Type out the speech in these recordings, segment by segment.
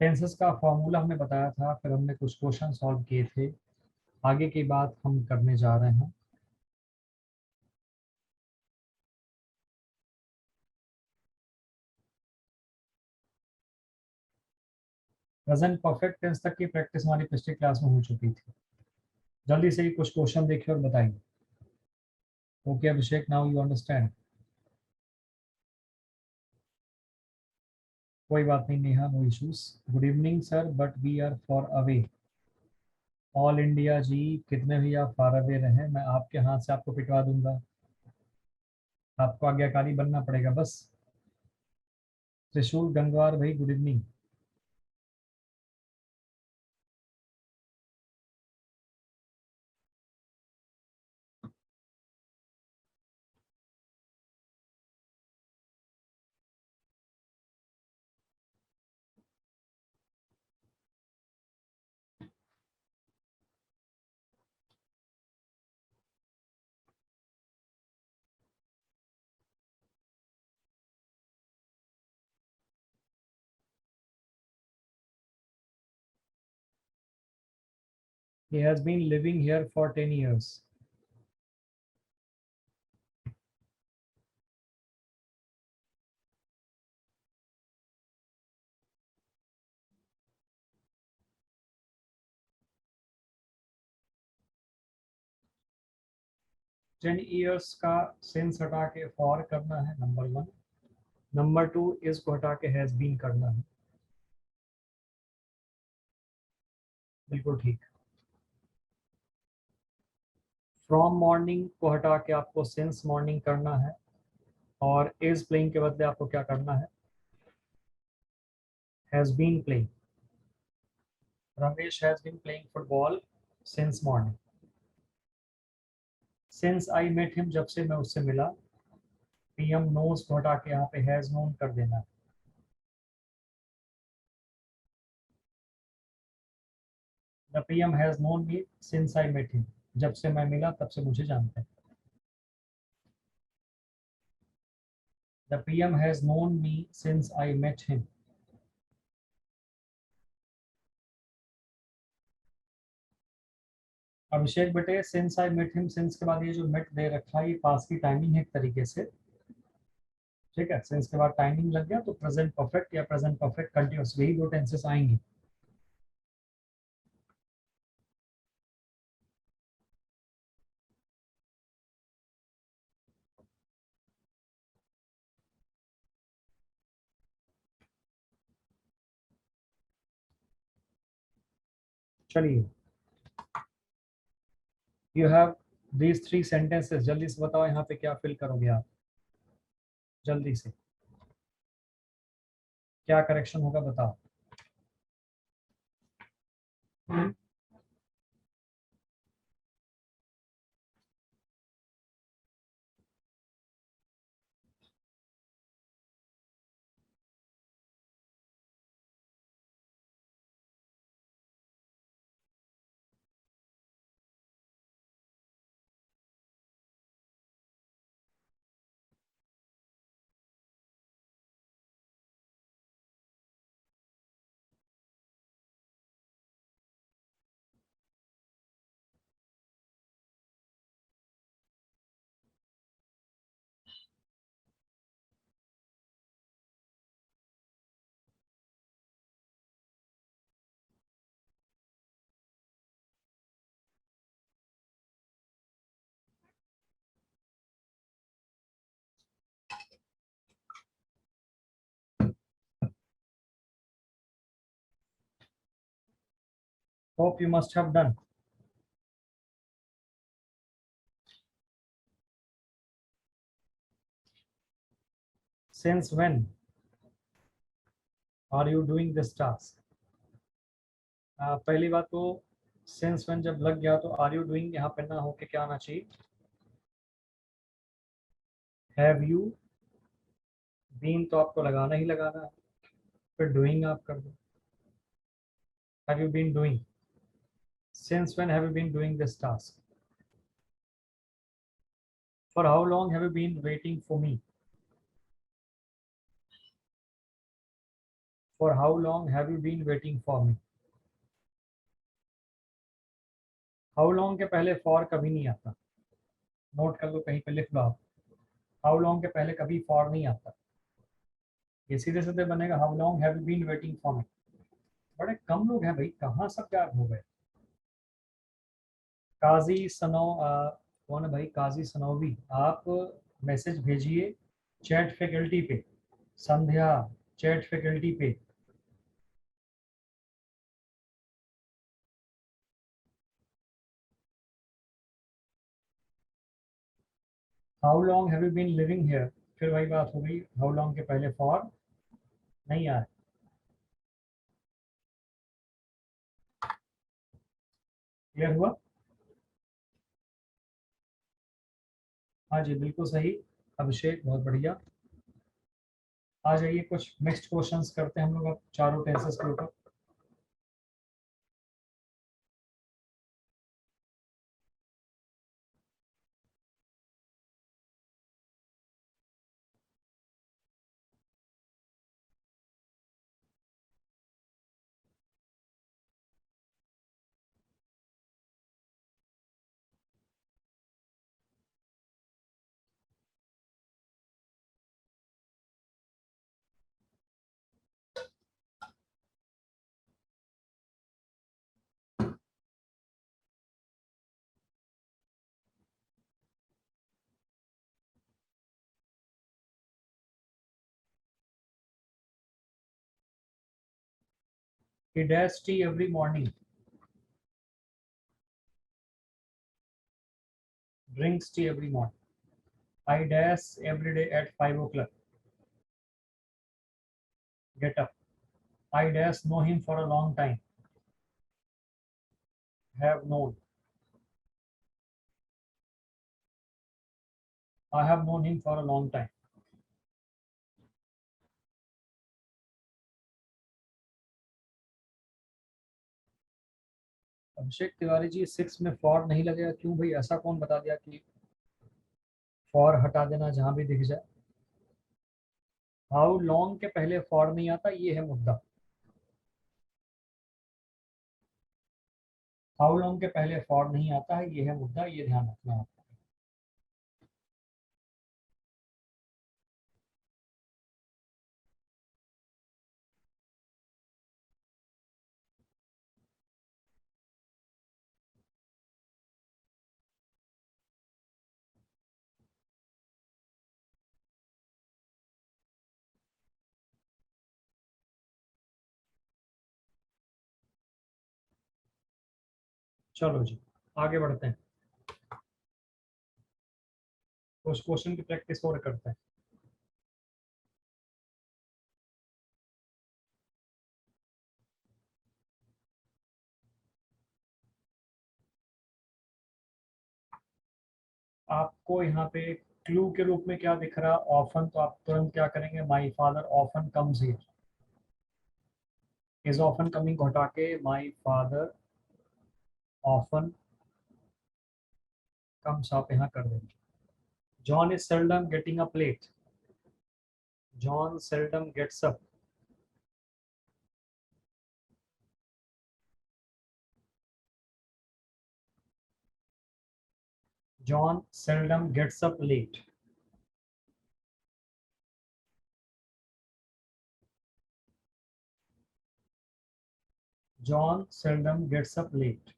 Tenses का formula हमने बताया था, फिर हमने कुछ क्वेश्चन सॉल्व किए थे। आगे की बात हम करने जा रहे हैं। प्रेजेंट परफेक्ट टेंस तक की प्रैक्टिस हमारी पिछली क्लास में हो चुकी थी। जल्दी से ही कुछ क्वेश्चन देखिए और बताइए। Okay Abhishek, now you understand. कोई बात नहीं Neha, no issues. Good evening sir, but we are far away. All India ji, कितने भी आप फार अवे रहे, मैं आपके हाथ से आपको पिटवा दूंगा। आपको आज्ञाकारी बनना पड़ेगा बस। त्रिशूल गंगवार भाई, good evening. He has been living here for 10 years. Ten years का सिंस हटा के फॉर करना है, नंबर वन। नंबर टू, इस को हटा के हैज बीन करना है। बिल्कुल ठीक। फ्रॉम मॉर्निंग को हटा के आपको सिंस मॉर्निंग करना है, और इज प्लेइंग के बदले आपको क्या करना है, has been playing. Ramesh has been playing football since morning. Since I met him, जब से मैं उससे मिला। पीएम नोज को हटा के यहाँ पे हैज नोन कर देना है। The PM has known me since I met him, जब से मैं मिला तब से मुझे जानते हैं। The PM has known me since I met him. Abhishek बेटे, since I met him, since के बाद ये जो मेट दे रखा है, ये पास की टाइमिंग है एक तरीके से। ठीक है, सिंस के बाद टाइमिंग लग गया तो प्रेजेंट परफेक्ट या प्रेजेंट परफेक्ट कंटिन्यूअस, यही दो टेंसेस आएंगे। चलिए, you have these three sentences. जल्दी से बताओ यहाँ पे क्या फिल करोगे आप, जल्दी से क्या करेक्शन होगा बताओ। Hope you must have done. Since when are you doing this task. पहली बात तो, सिंस व्हेन जब लग गया तो आर यू डूइंग यहाँ पे ना होके क्या आना चाहिए, हैव यू बीन, तो आपको लगाना ही लगाना है, फिर डूइंग आप कर दो। Have you been doing, since when have you been doing this task, for how long have you been waiting for me, for how long have you been waiting for me. How long के पहले for कभी नहीं आता, note कर लो, कहीं पे लिख लो आप। हाउ लॉन्ग के पहले कभी फॉर नहीं आता। ये सीधे सीधे बनेगा how long have you been waiting for me. बड़े कम लोग हैं भाई, कहाँ सब गायब हो गए। काजी सनो कौन है भाई, काजी सनोवी, आप मैसेज भेजिए चैट फैकल्टी पे। संध्या, चैट फैकल्टी पे। How long have you been living here, फिर वही बात हो गई, हाउ लॉन्ग के पहले फॉर नहीं आया। क्लियर हुआ? हाँ जी बिल्कुल सही। अभिषेक बहुत बढ़िया। आ जाइए, कुछ नेक्स्ट क्वेश्चंस करते हैं हम लोग अब चारों टेंसेस के ऊपर। He does tea every morning, drinks tea every morning. I dash every day at 5 o'clock. Get up. I dash know him for a long time. Have known. I have known him for a long time. Abhishek Tiwari ji, 6 में for नहीं लगेगा क्यों भाई? ऐसा कौन बता दिया कि फॉर हटा देना जहां भी दिख जाए? हाउ लॉन्ग के पहले फॉर नहीं आता, ये है मुद्दा। हाउ लॉन्ग के पहले फॉर नहीं आता है, ये है मुद्दा, ये ध्यान रखना है। चलो जी, आगे बढ़ते हैं, उस क्वेश्चन की प्रैक्टिस और करते हैं। आपको यहाँ पे क्लू के रूप में क्या दिख रहा? ऑफन, तो आप तुरंत क्या करेंगे? My father often comes here. Is often coming को हटा के माई फादर ऑफन कम्स आप यहाँ कर देंगे। John is seldom getting up late. John seldom gets up. John seldom gets up late. John seldom gets up late,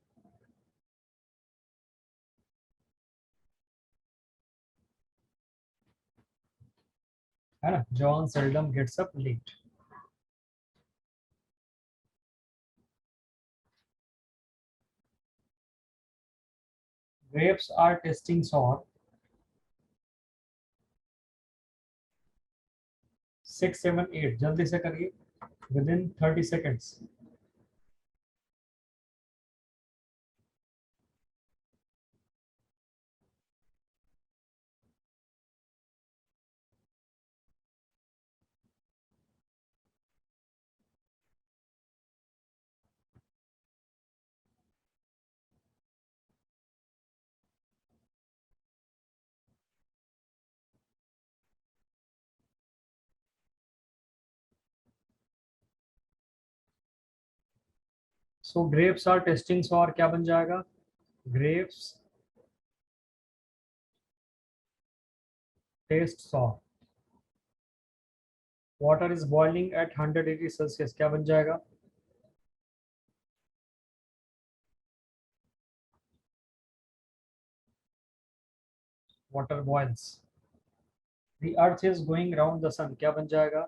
है ना? John seldom gets up late. Grapes are testing sour 6 7 8, जल्दी से करिए, within 30 seconds. So grapes are testing sour क्या बन जाएगा? Grapes test sour. Water is boiling at 100 degree Celsius क्या बन जाएगा? Water boils. The earth is going round the sun क्या बन जाएगा?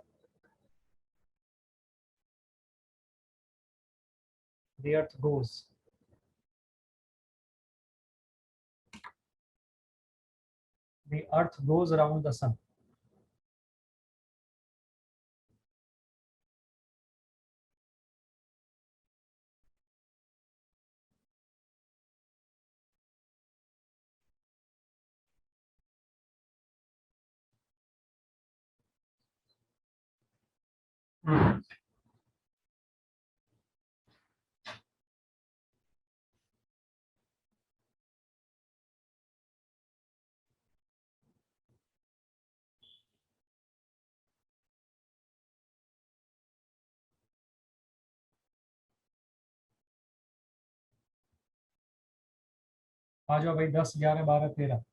The earth goes. The earth goes around the sun. आ जाओ भाई, 10 11 12 13।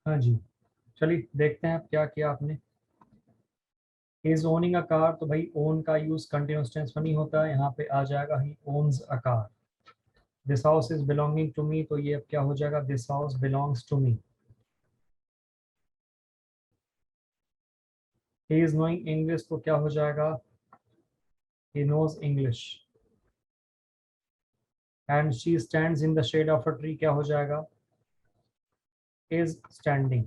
हाँ जी, चलिए देखते हैं अब क्या किया आपने। इज ओनिंग अ कार, तो भाई ओन का यूज कंटिन्यूस टेंस में नहीं होता है, यहाँ पे आ जाएगा he owns a car. This house is belonging to me, तो ये अब क्या हो जाएगा? This house belongs to me. He is knowing English, तो क्या हो जाएगा? He knows English. And she stands in the shade of a tree क्या हो जाएगा? Is standing.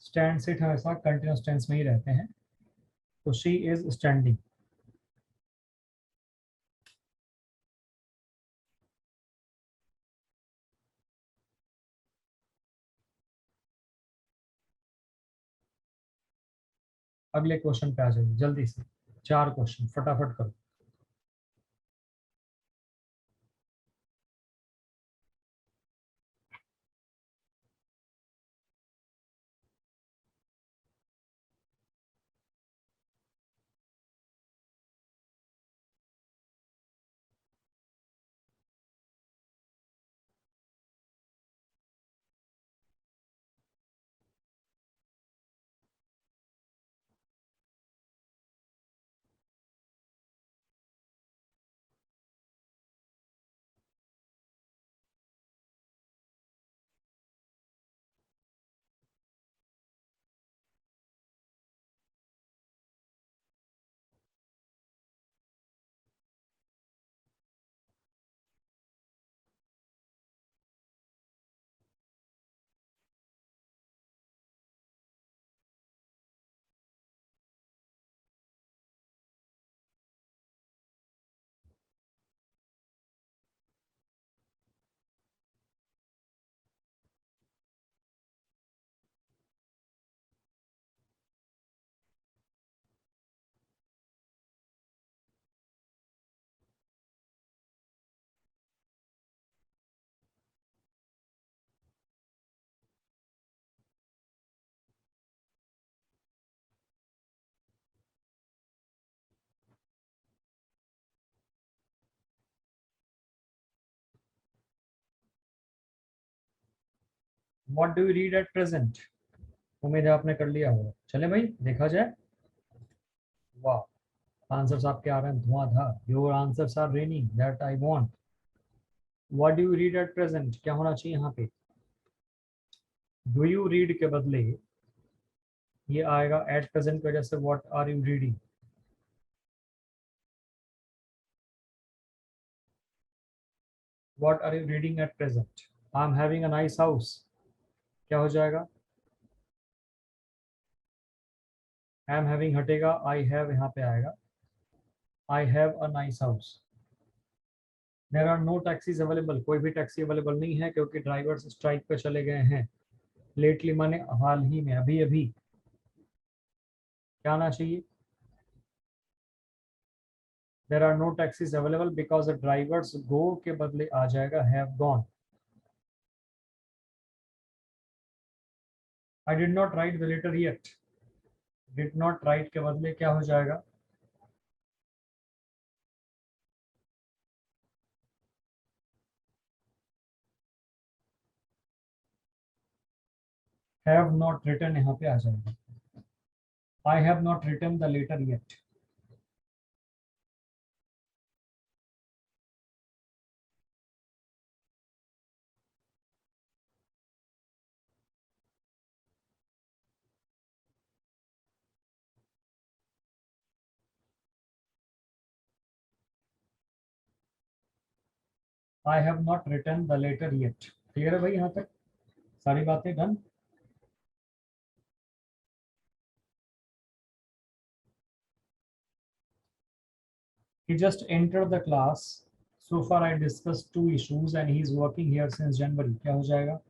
स्टैंड सिट हमेशा कंटिन्यूस टेंस में ही रहते हैं, तो शी इज स्टैंडिंग। अगले क्वेश्चन पे आ जाइए जल्दी से, 4 क्वेश्चन फटाफट करो। What do you read at present? उम्मीद है आपने कर लिया होगा। चले भाई देखा जाए। वाह, आंसर्स आपके आ रहे हैं धुआंधार। Your answers are raining that I want. What do you read at present क्या होना चाहिए यहाँ पे? डू यू रीड के बदले ये आएगा एट प्रेजेंट की वजह से what are you reading. What are you reading at present? I am having a nice house क्या हो जाएगा? आई एम हैविंग हटेगा, आई हैव यहाँ पे आएगा। I have a nice house. There are no taxis available, कोई भी टैक्सी अवेलेबल नहीं है क्योंकि ड्राइवर्स स्ट्राइक पे चले गए हैं। लेटली माने हाल ही में, अभी अभी। क्या आना चाहिए? There are no taxis available because the drivers go के बदले आ जाएगा have gone. I did not write the letter yet. Did not write के बदले क्या हो जाएगा? हैव नॉट रिटन यहाँ पे आ जाएगा। I have not written the letter yet. I have not written the letter yet. Clear है भाई यहाँ तक सारी बातें done? He just entered the class. So far I discussed two issues and he is working here since January. क्या हो जाएगा?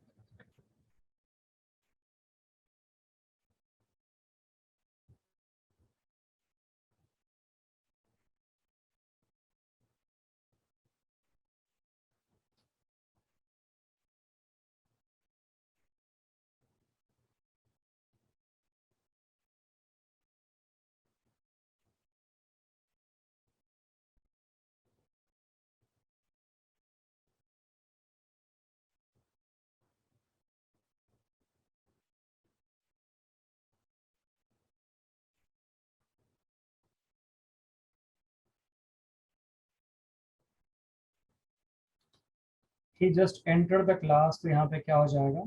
He just entered the class, तो यहाँ पे क्या हो जाएगा?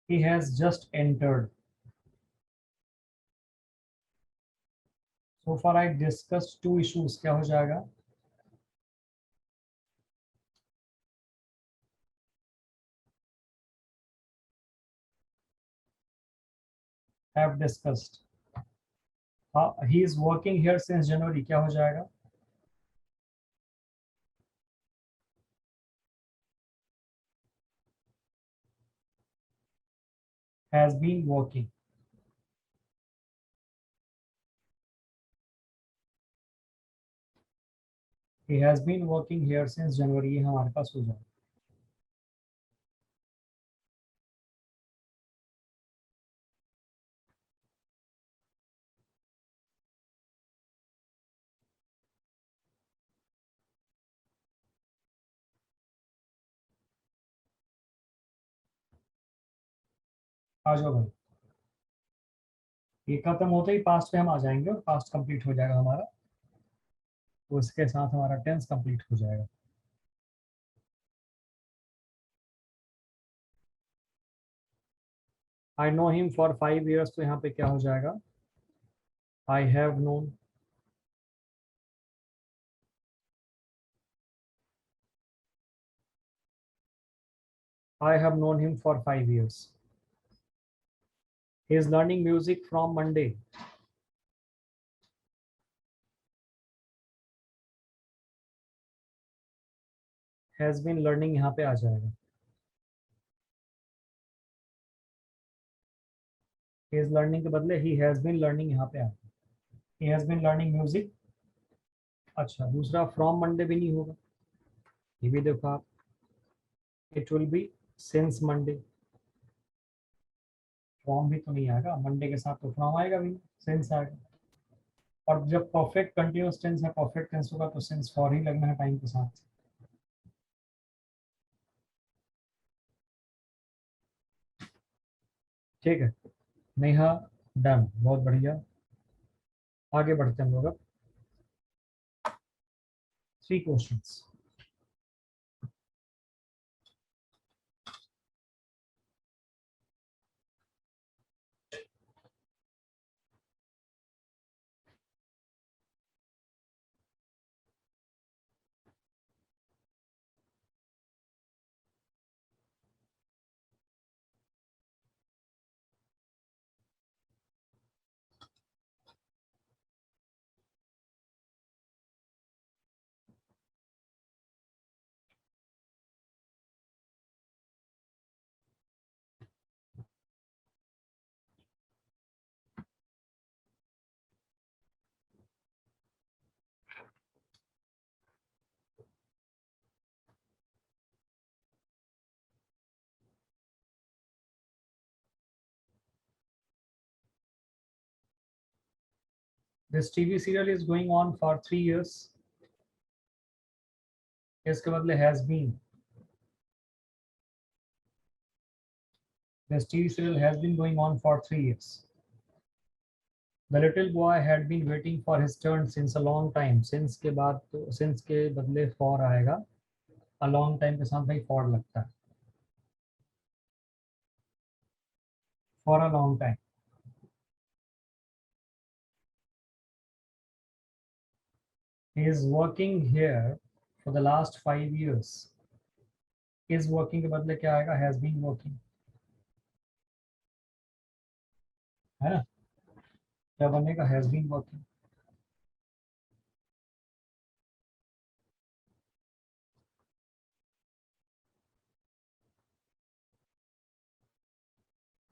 He has just entered. So far I discussed two issues. क्या हो जाएगा? Have discussed. He is working here since January. क्या हो जाएगा? Has been working. He has been working here since January. ये हमारे पास हो जाएगा। आ जाओ भाई। ये खत्म होते ही पास्ट पे हम आ जाएंगे और पास्ट कंप्लीट हो जाएगा हमारा। तो इसके साथ हमारा टेंस कंप्लीट हो जाएगा। I know him for 5 years, तो यहाँ पे क्या हो जाएगा? I have known. I have known him for 5 years. He is learning music from Monday. Has been learning यहाँ पे आ जाएगा। ही इज लर्निंग के बदले ही हैज बीन लर्निंग यहाँ पे आएगा। He has been learning music. अच्छा, दूसरा फ्रॉम मंडे भी नहीं होगा। ये भी देखो आप। It will be since Monday. From भी तो नहीं आएगा मंडे के साथ, तो फ्रॉम आएगा भी, सिंस आएगा। और जब परफेक्ट कंटिन्यूअस टेंस है, परफेक्ट टेंस होगा तो सिंस फॉर ही लगना है टाइम के साथ। ठीक है नेहा, डन, बहुत बढ़िया। आगे बढ़ते हैं हम लोग अब। 3 questions. This TV serial is going on for 3 years। इसके बदले has been. This TV serial has been going on for 3 years। The little boy had been waiting for his turn since a long time. Since के बाद तो since के बदले for आएगा। अ long time के साथ भाई फॉर लगता है। For a long time. He is working here for the last 5 years। Is working के बदले क्या आएगा? हैज बीन वर्किंग, है ना? क्या बनेगा? Has been working.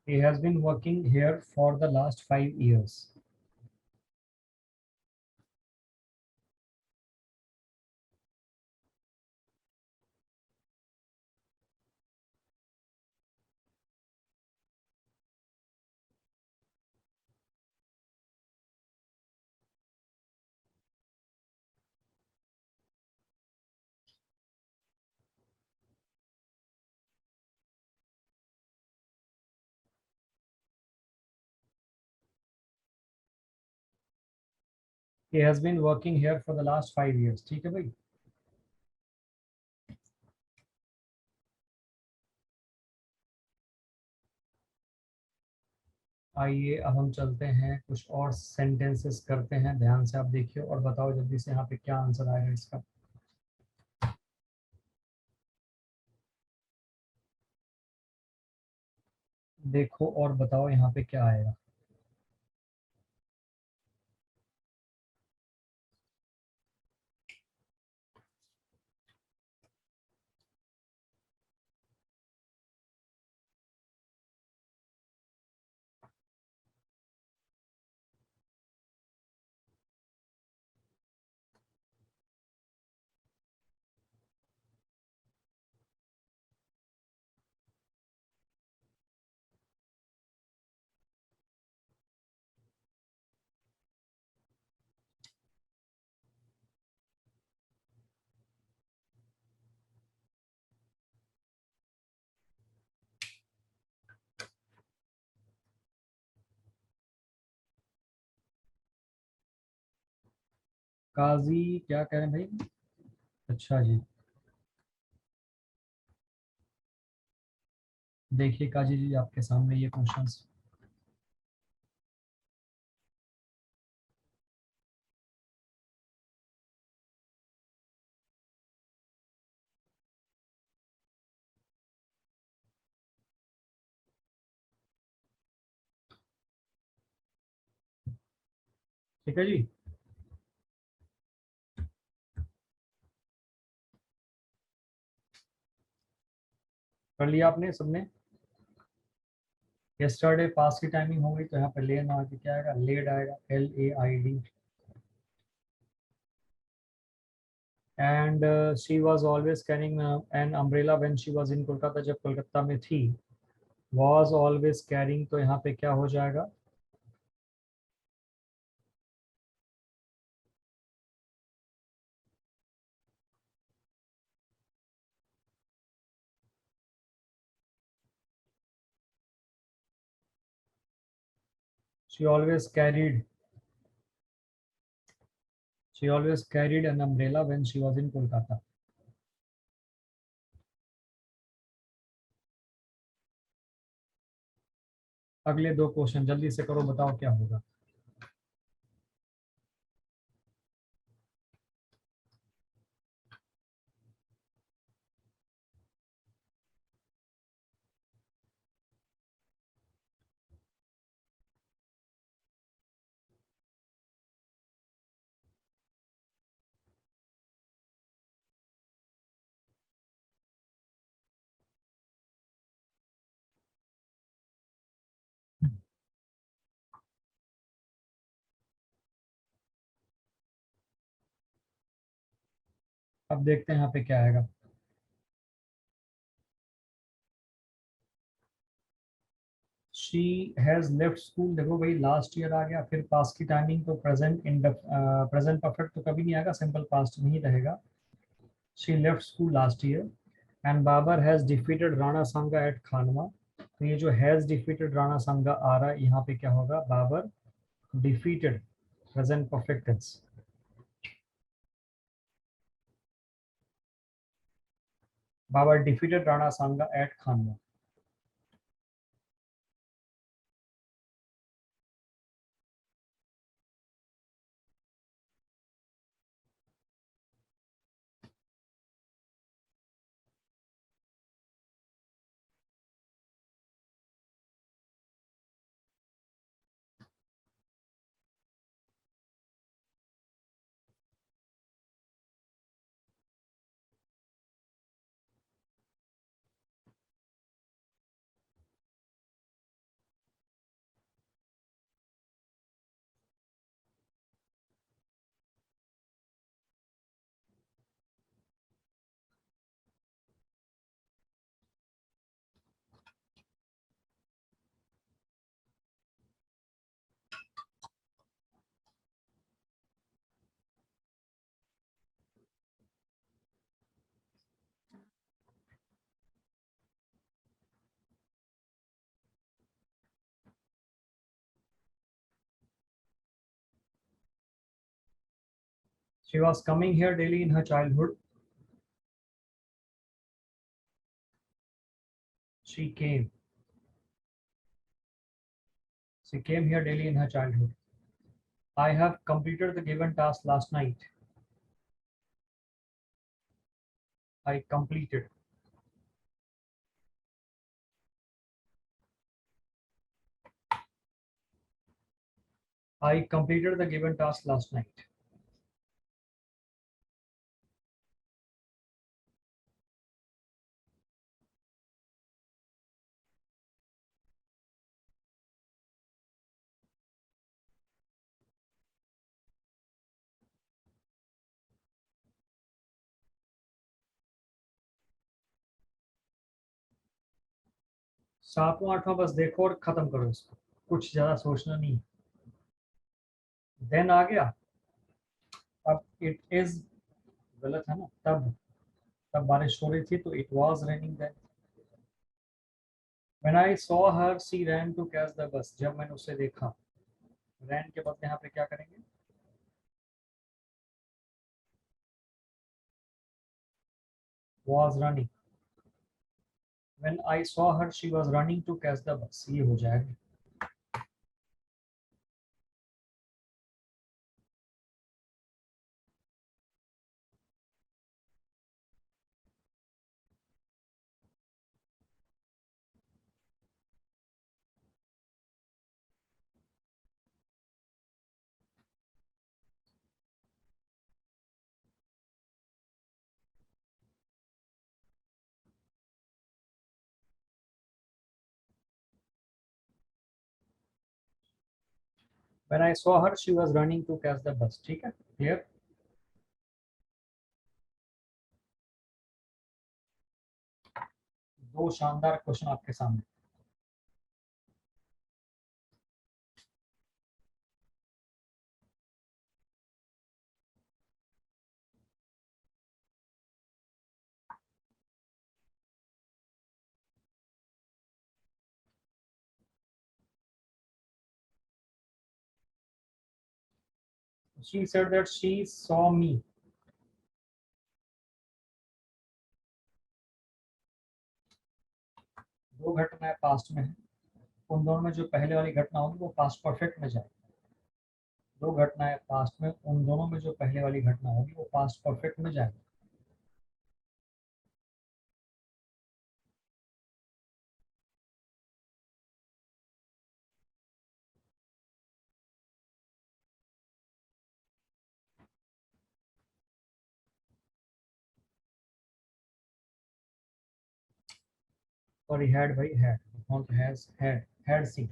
He has been working here for the last 5 years। He has been working here for the last 5 years। ठीक है भाई। आइए अब हम चलते हैं, कुछ और सेंटेंसेस करते हैं। ध्यान से आप देखिए और बताओ जल्दी से यहाँ पे क्या आंसर आएगा इसका। देखो और बताओ यहाँ पे क्या आएगा। काजी क्या कह रहे हैं भाई? अच्छा जी। देखिए काजी जी आपके सामने ये क्वेश्चंस। ठीक है जी। कर लिया आपने सबने? यस्टरडे पास की टाइमिंग हो गई तो यहाँ पे ले ना आके क्या आएगा? लेड आएगा, LAID। And she was always carrying an umbrella when she was in Kolkata. जब कोलकाता में थी। वॉज ऑलवेज कैरिंग तो यहाँ पे क्या हो जाएगा? She always carried an umbrella when she was in Kolkata. अगले दो क्वेश्चन जल्दी से करो, बताओ क्या होगा। अब देखते हैं यहाँ पे क्या आएगा। शी हैज लेफ्ट स्कूल, देखो भाई लास्ट ईयर आ गया, फिर पास्ट की टाइमिंग तो प्रेजेंट इन प्रेजेंट परफेक्ट तो कभी नहीं आएगा, सिंपल पास्ट में ही रहेगा। She left school last year and Babur has defeated Rana Sanga at Khanwa. तो ये जो हैज डिफीटेड राणा सांगा आ रहा है, यहाँ पे क्या होगा, Babur defeated, present perfect tense. Babur defeated Rana Sanga at Khanwa. She was coming here daily in her childhood. She came. She came here daily in her childhood. I have completed the given task last night. I completed. I completed the given task last night. सातवां आठवां बस देखो और खत्म करो इसको, कुछ ज्यादा सोचना नहीं। देन आ गया। अब इट इज गलत है ना, तब तब बारिश हो रही थी, तो it was raining then. When I saw her she ran to catch the bus, जब मैंने उसे देखा, रैन के बदले यहाँ पे क्या करेंगे, was running। when I saw her she was running to catch the bus, ये हो जाएगा। when I saw her she was running to catch the bus, ठीक है, क्लियर। दो शानदार क्वेश्चन आपके सामने। She said that she saw me. दो घटनाएं पास्ट में है, उन दोनों में जो पहले वाली घटना होगी वो पास्ट परफेक्ट में जाएगी। दो घटनाएं पास्ट में, उन दोनों में जो पहले वाली घटना होगी वो पास्ट परफेक्ट में जाएगी। सॉरी, हैड भाई, had not has, had seen.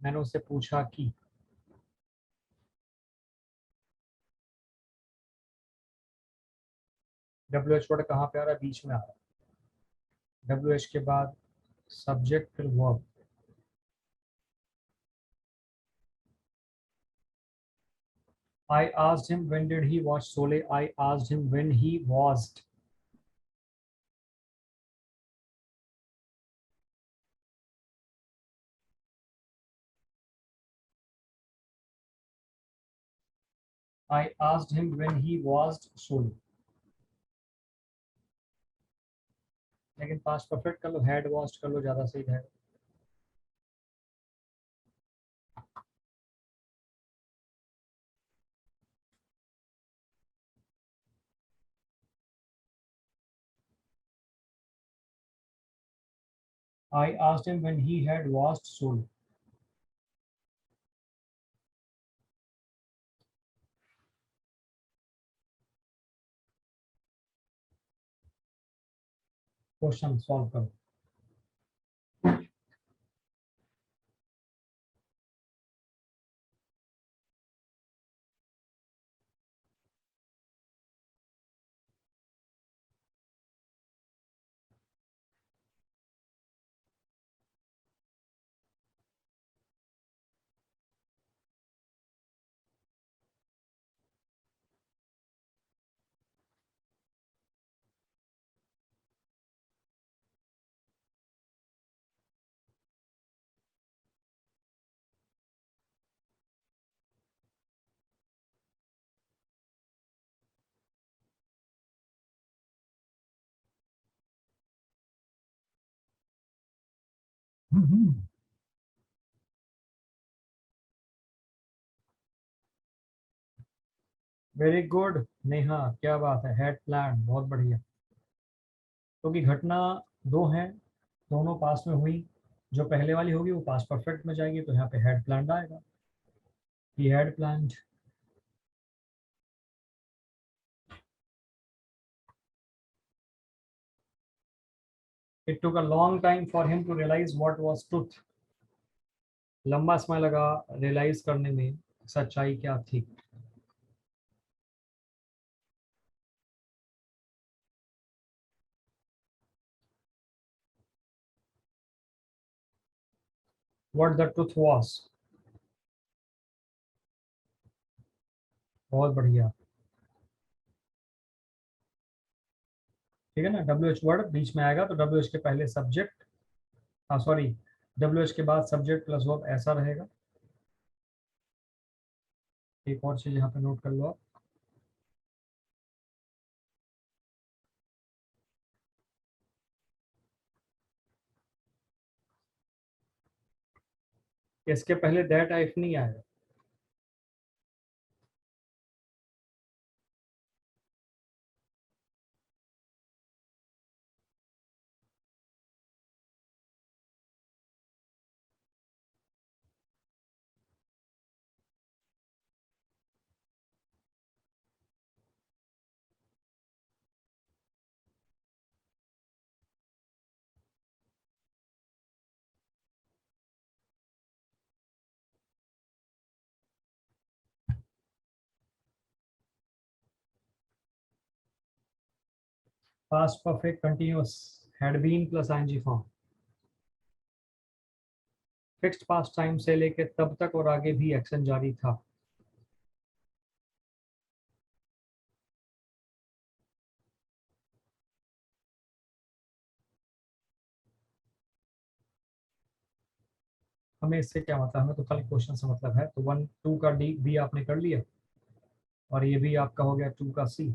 मैंने उससे पूछा कि, डब्ल्यू एच वर्ड कहाँ पे आ रहा है? बीच में आ रहा है। डब्ल्यू एच के बाद सब्जेक्ट फिर verb. I asked him when did he watch Sole. I asked him when he watched. I asked him when he watched Sole. लेकिन पास्ट परफेक्ट कर लो, हैड वॉच्ड कर लो, ज्यादा सही रहेगा। I asked him when he had watched Sole. Question solve करो। Very good Neha, क्या बात है, हैड प्लान, बहुत बढ़िया। क्योंकि घटना दो हैं, दोनों पास में हुई, जो पहले वाली होगी वो पास्ट परफेक्ट में जाएगी, तो यहाँ पे हैड प्लान्ड आएगा। He had planned. It took a long time for him to realize what was truth. लंबा समय लगा रियलाइज करने में सच्चाई क्या थी। What the truth was. बहुत बढ़िया। ठीक है ना, डब्ल्यू एच वर्ड बीच में आएगा तो डब्ल्यू एच के पहले सब्जेक्ट, हाँ सॉरी, डब्ल्यू एच के बाद सब्जेक्ट प्लस वर्ब ऐसा रहेगा। एक और चीज यहाँ पे नोट कर लो आप, इसके पहले दैट आइफ नहीं आएगा। Past perfect continuous, had been plus ING form, fixed past time से लेके तब तक और आगे भी एक्शन जारी था। हमें इससे क्या मतलब, हमें तो खाली क्वेश्चन से मतलब है। तो 1 2 का डी बी आपने कर लिया, और ये भी आपका हो गया 2 का सी।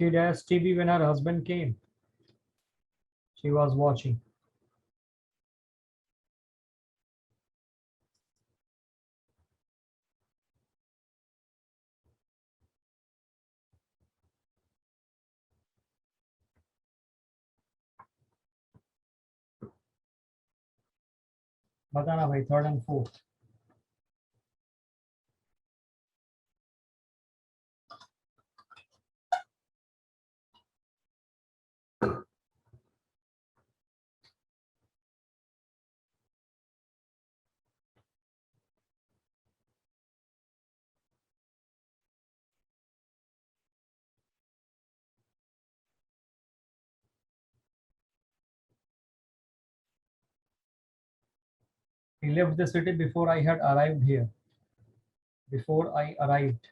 She dash TV when her husband came. She was watching. बताना भाई, third and fourth. He left the city before I had arrived here. Before I arrived.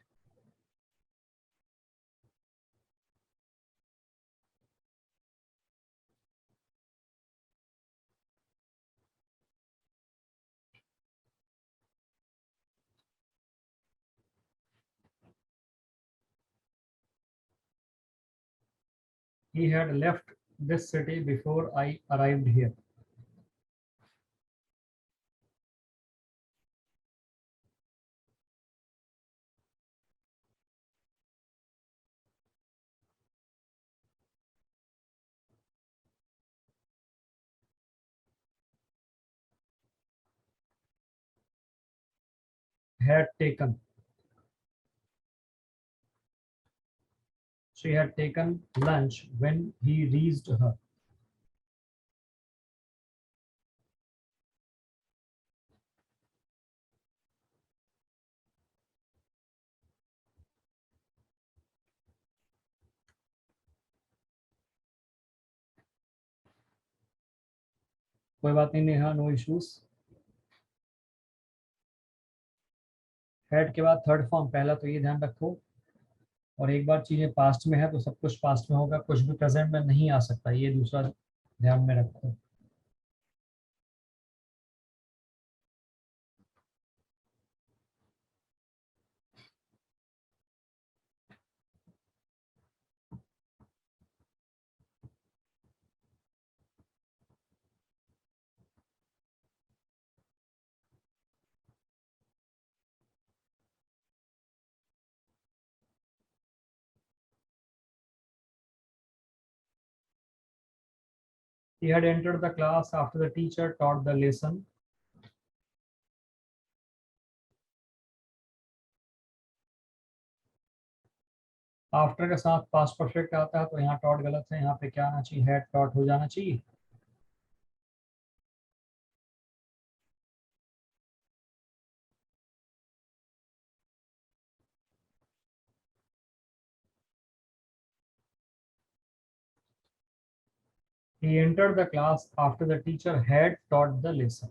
He had left this city before I arrived here. Had taken. She had taken lunch when he reached her. कोई बात नहीं Neha, no issues. Head के बाद third form, पहला तो ये ध्यान रखो। और एक बार चीजें पास्ट में है तो सब कुछ पास्ट में होगा, कुछ भी प्रेजेंट में नहीं आ सकता, ये दूसरा ध्यान में रखो। He had entered the class after the teacher taught the lesson. After के साथ पास्ट परफेक्ट आता है तो यहाँ टॉट गलत है, यहाँ पे क्या आना चाहिए, हैड टॉट हो जाना चाहिए। He entered the class after the teacher had taught the lesson.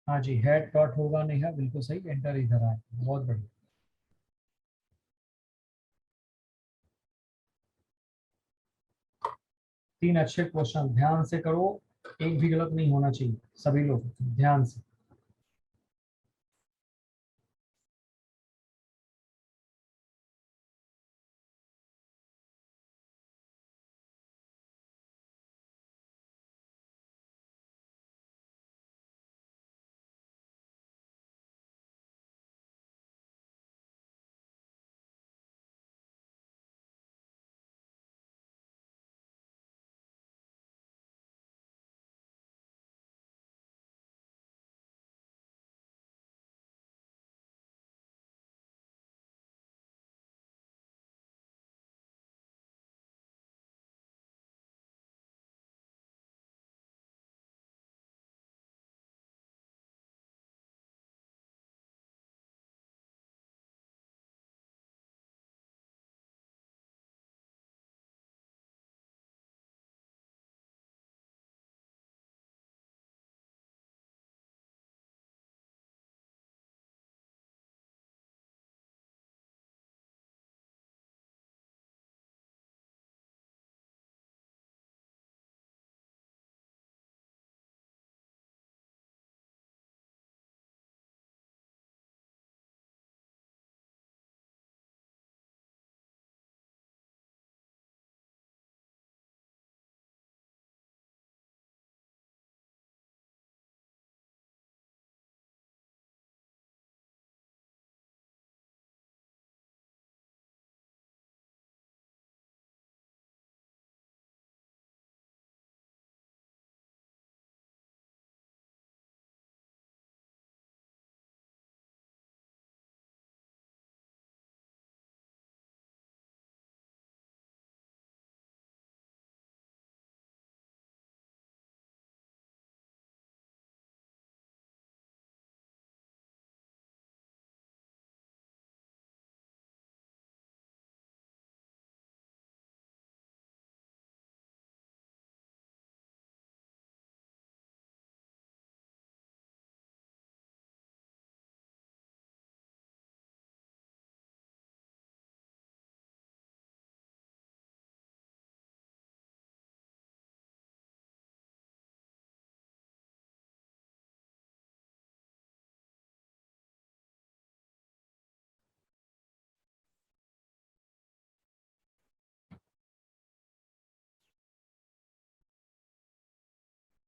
हाँ जी, हैड टॉट होगा नहीं है, बिल्कुल सही, एंटर इधर आए, बहुत बढ़िया। 3 अच्छे क्वेश्चन, ध्यान से करो, एक भी गलत नहीं होना चाहिए, सभी लोग ध्यान से।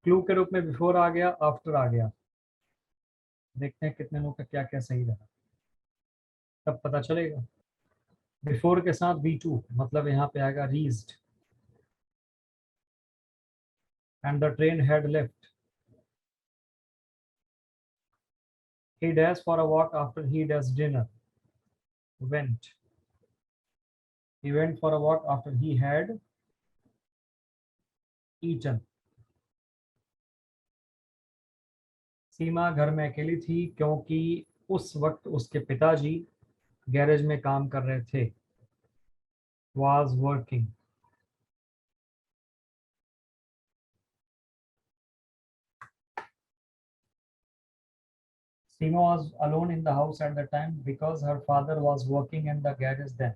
क्लू के रूप में बिफोर आ गया, आफ्टर आ गया। देखते हैं कितने लोगों का क्या क्या सही रहा, तब पता चलेगा। बिफोर के साथ V2 मतलब यहाँ पे आएगा reached, and the train had left. He does for a walk after he does dinner. Went. He went for a walk after he had eaten. सीमा घर में अकेली थी क्योंकि उस वक्त उसके पिताजी गैरेज में काम कर रहे थे। Was working. Seema was alone in the house at the time because her father was working in the garage then.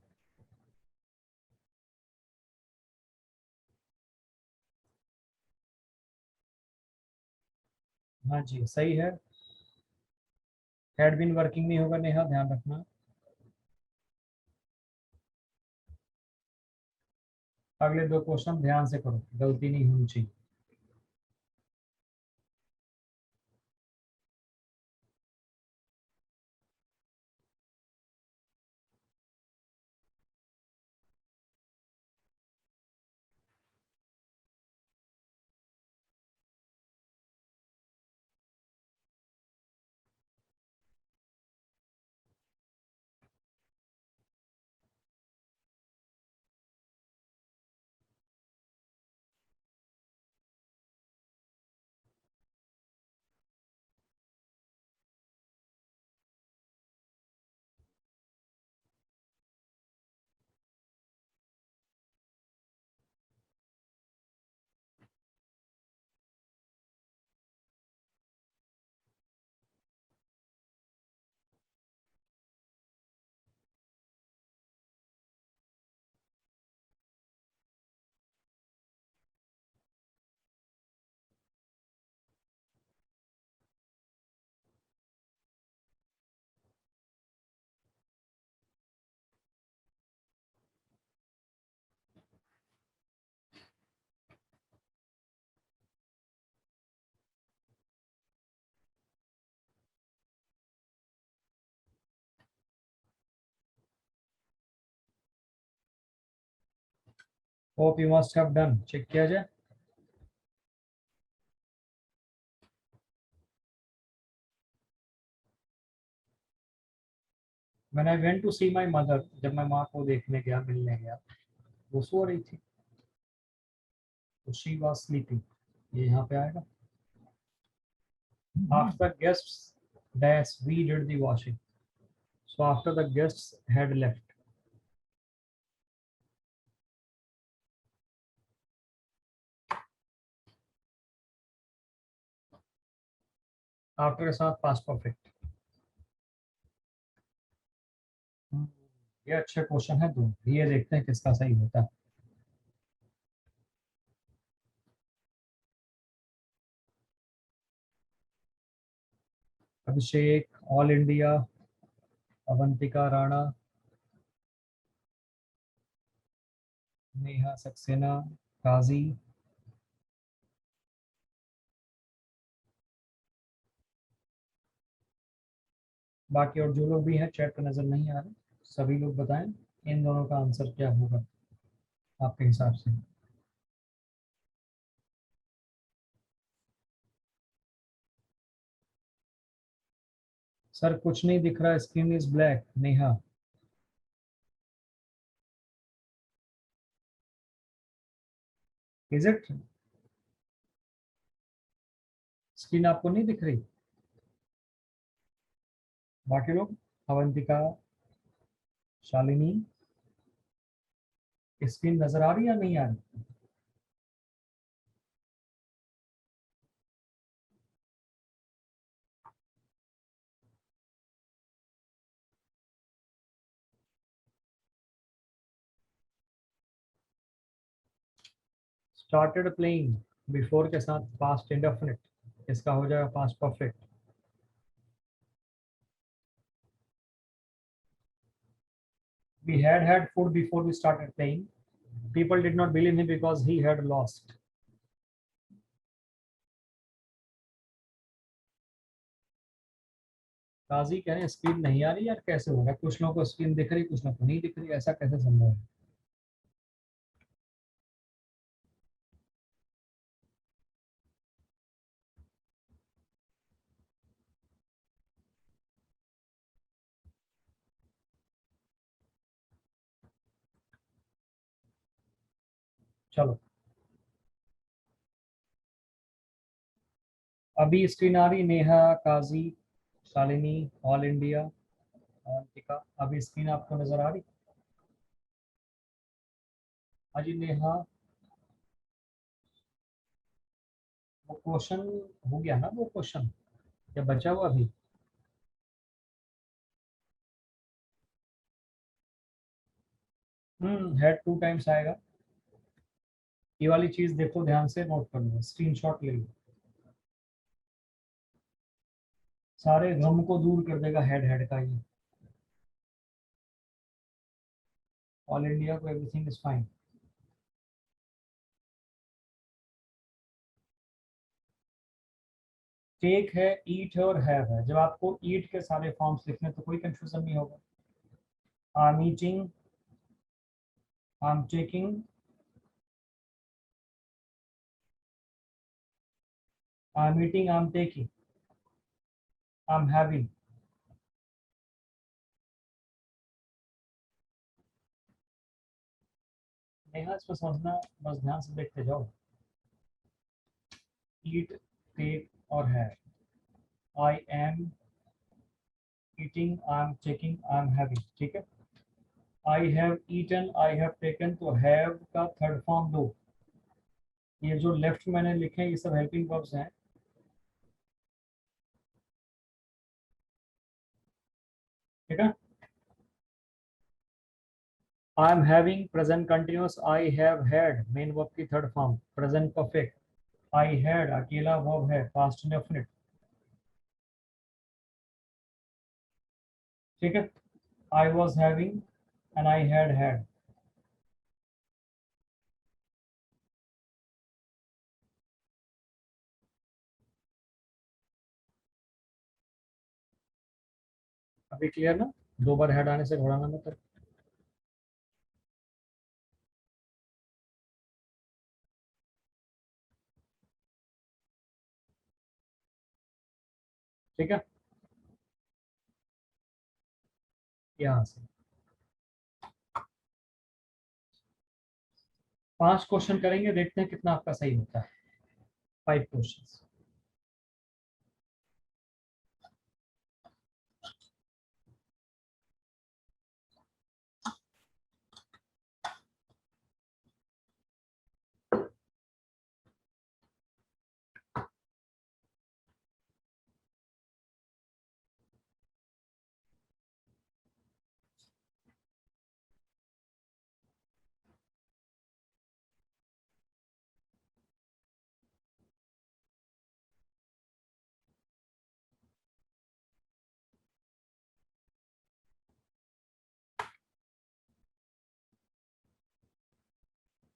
हाँ जी सही है। Had been working नहीं होगा नेहा, ध्यान रखना। अगले दो क्वेश्चन ध्यान से करो, गलती नहीं होनी चाहिए। Hope you must have done. Check किया जाए। When I went to see my mother, जब मैं माँ को देखने गया, मिलने गया, वो सो रही थी। तो she was sleeping, ये यहाँ पे आएगा। After the guests dash we did the washing. So after the guests had left. After के साथ past perfect। ये अच्छे क्वेश्चन है दो, ये देखते हैं किसका सही होता है। अभिषेक, ऑल इंडिया, अवंतिका राणा, नेहा सक्सेना, काजी। बाकी और जो लोग भी हैं चैट पर नजर नहीं आ रहे, सभी लोग बताएं इन दोनों का आंसर क्या होगा आपके हिसाब से। सर कुछ नहीं दिख रहा, screen is black. Neha, is it? Screen आपको नहीं दिख रही? बाकी लोग, अवंतिका, शालिनी, स्क्रीन नजर आ रही या नहीं आ रही? स्टार्टेड प्लेइंग बिफोर के साथ पास्ट इंडेफिनिट, इसका हो जाएगा past perfect. We had food before we started playing. People did not believe him because he had lost. काजी कह रहे हैं स्क्रीन नहीं आ रही यार, कैसे होगा? कुछ लोगों को स्क्रीन दिख रही, कुछ लोगों को नहीं दिख रही, ऐसा कैसे संभव है? चलो, अभी स्क्रीन आ रही? नेहा, काजी, शालिनी, ऑल इंडिया, अवंतिका, अभी स्क्रीन आपको नजर आ रही? हाँ जी नेहा, वो क्वेश्चन हो गया ना? वो क्वेश्चन या बचा हुआ अभी? हेड 2 टाइम्स आएगा। ये वाली चीज देखो, ध्यान से नोट कर लो, स्क्रीनशॉट ले लो। सारे गम को दूर कर देगा हेड हेड का ये। ऑल इंडिया को एवरीथिंग इज फाइन। टेक है, ईट है और हैव है। जब आपको ईट के सारे फॉर्म्स लिखने तो कोई कंफ्यूजन नहीं होगा। I am eating, I am taking, I am eating, I am taking, I am having. Neha इसको समझना, बस ध्यान से देखते जाओ। ईट, टेक और have. I am eating, I am taking, I am having, ठीक है। I have eaten, I have taken, तो हैव का थर्ड फॉर्म दो। ये जो लेफ्ट मैंने लिखे हैं ये सब हेल्पिंग वर्ब्स हैं, ठीक है। I am having present continuous, I have had main verb की third form present perfect. I had अकेला वर्ब है पास्ट इंडेफिनिट, ठीक है। I was having and I had had. अभी क्लियर ना? दो बार हेड आने से घबराना मत। ठीक है, यहाँ से 5 क्वेश्चन करेंगे, देखते हैं कितना आपका सही होता है। 5 question.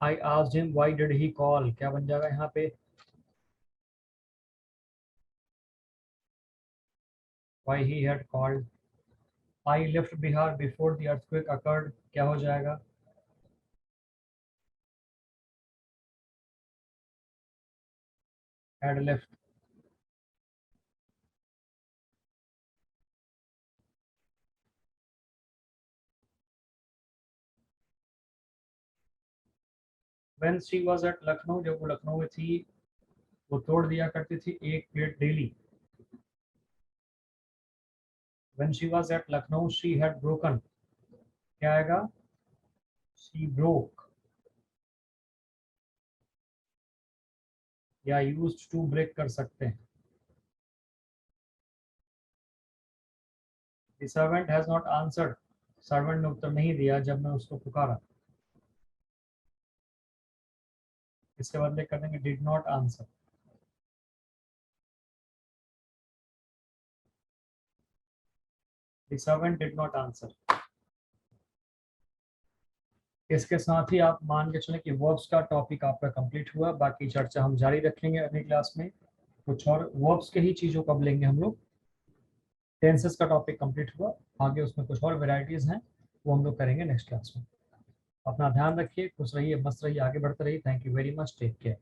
I asked him why did he call, क्या बन जाएगा यहाँ पे? Why he had called. I left Bihar before the earthquake occurred, क्या हो जाएगा? Had left. When she was at Lucknow, जब वो लखनऊ में थी, वो तोड़ दिया करती थी एक पेड़ daily. When she was at Lucknow she had broken, क्या आएगा? शी ब्रोक, या यूज्ड टू ब्रेक कर सकते हैं। The servant has not answered, servant ने उत्तर नहीं दिया जब मैं उसको पुकारा। इसके बदले कर देंगे did not answer. The servant did not answer. इसके साथ ही आप मान के चलें कि वर्ब्स का टॉपिक आपका कंप्लीट हुआ। बाकी चर्चा हम जारी रखेंगे अगली क्लास में। कुछ और वर्ब्स के ही चीजों को अब लेंगे हम लोग। टेंसेस का टॉपिक कंप्लीट हुआ। आगे उसमें कुछ और वेराइटीज हैं, वो हम लोग करेंगे नेक्स्ट क्लास में। अपना ध्यान रखिए, खुश रहिए, मस्त रहिए, आगे बढ़ते रहिए। Thank you very much, take care.